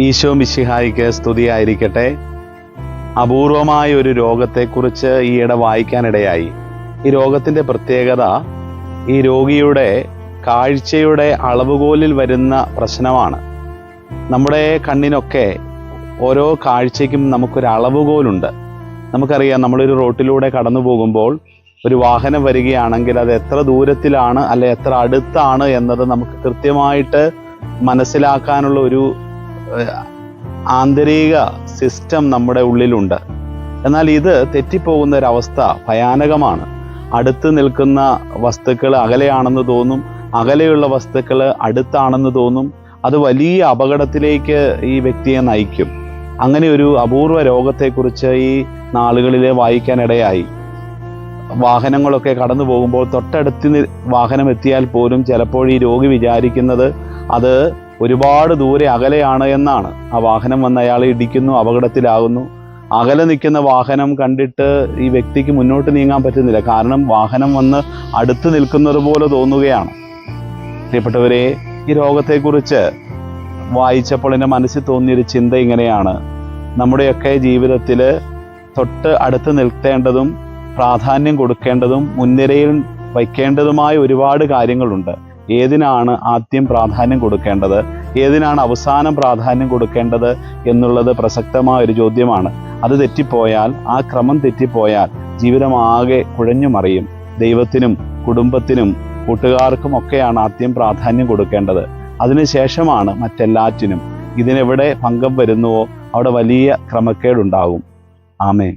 ഈശോ മിശിഹായിക്ക് സ്തുതിയായിരിക്കട്ടെ. അപൂർവമായ ഒരു രോഗത്തെക്കുറിച്ച് ഈയിടെ വായിക്കാനിടയായി. ഈ രോഗത്തിൻ്റെ പ്രത്യേകത ഈ രോഗിയുടെ കാഴ്ചയുടെ അളവുകോലിൽ വരുന്ന പ്രശ്നമാണ്. നമ്മുടെ കണ്ണിനൊക്കെ ഓരോ കാഴ്ചയ്ക്കും നമുക്കൊരു അളവുകോലുണ്ട്. നമുക്കറിയാം, നമ്മളൊരു റോട്ടിലൂടെ കടന്നു പോകുമ്പോൾ ഒരു വാഹനം വരികയാണെങ്കിൽ അത് എത്ര ദൂരത്തിലാണ് അല്ലെ എത്ര അടുത്താണ് എന്നത് നമുക്ക് കൃത്യമായിട്ട് മനസ്സിലാക്കാനുള്ള ഒരു ആന്തരിക സിസ്റ്റം നമ്മുടെ ഉള്ളിലുണ്ട്. എന്നാൽ ഇത് തെറ്റിപ്പോകുന്ന ഒരവസ്ഥ ഭയാനകമാണ്. അടുത്ത് നിൽക്കുന്ന വസ്തുക്കൾ അകലെയാണെന്ന് തോന്നും, അകലെയുള്ള വസ്തുക്കൾ അടുത്താണെന്ന് തോന്നും. അത് വലിയ അപകടത്തിലേക്ക് ഈ വ്യക്തിയെ നയിക്കും. അങ്ങനെ ഒരു അപൂർവ രോഗത്തെക്കുറിച്ച് ഈ നാളുകളിൽ വായിക്കാനിടയായി. വാഹനങ്ങളൊക്കെ കടന്നു പോകുമ്പോൾ തൊട്ടടുത്ത് വാഹനം എത്തിയാൽ പോലും ചിലപ്പോൾ ഈ രോഗി വിചാരിക്കുന്നത് അത് ഒരുപാട് ദൂരെ അകലെയാണ് എന്നാണ്. ആ വാഹനം വന്ന് അയാളെ ഇടിക്കുന്നു, അപകടത്തിലാകുന്നു. അകലെ നിൽക്കുന്ന വാഹനം കണ്ടിട്ട് ഈ വ്യക്തിക്ക് മുന്നോട്ട് നീങ്ങാൻ പറ്റുന്നില്ല. കാരണം വാഹനം വന്ന് അടുത്ത് നിൽക്കുന്നത് പോലെ തോന്നുകയാണ്. പ്രിയപ്പെട്ടവരെ, ഈ രോഗത്തെക്കുറിച്ച് വായിച്ചപ്പോൾ എൻ്റെ മനസ്സിൽ തോന്നിയൊരു ചിന്ത ഇങ്ങനെയാണ്: നമ്മുടെയൊക്കെ ജീവിതത്തിൽ തൊട്ട് അടുത്ത് നിൽക്കേണ്ടതും പ്രാധാന്യം കൊടുക്കേണ്ടതും മുൻനിരയിൽ വയ്ക്കേണ്ടതുമായ ഒരുപാട് കാര്യങ്ങളുണ്ട്. ഏതിനാണ് ആദ്യം പ്രാധാന്യം കൊടുക്കേണ്ടത്, ഏതിനാണ് അവസാനം പ്രാധാന്യം കൊടുക്കേണ്ടത് എന്നുള്ളത് പ്രസക്തമായ ഒരു ചോദ്യമാണ്. അത് തെറ്റിപ്പോയാൽ, ആ ക്രമം തെറ്റിപ്പോയാൽ ജീവിതമാകെ കുഴഞ്ഞു മറിയും. ദൈവത്തിനും കുടുംബത്തിനും കൂട്ടുകാർക്കും ഒക്കെയാണ് ആദ്യം പ്രാധാന്യം കൊടുക്കേണ്ടത്. അതിനുശേഷമാണ് മറ്റെല്ലാറ്റിനും. ഇതിനെവിടെ ഭംഗം വരുന്നുവോ അവിടെ വലിയ ക്രമക്കേടുണ്ടാകും. ആമേൻ.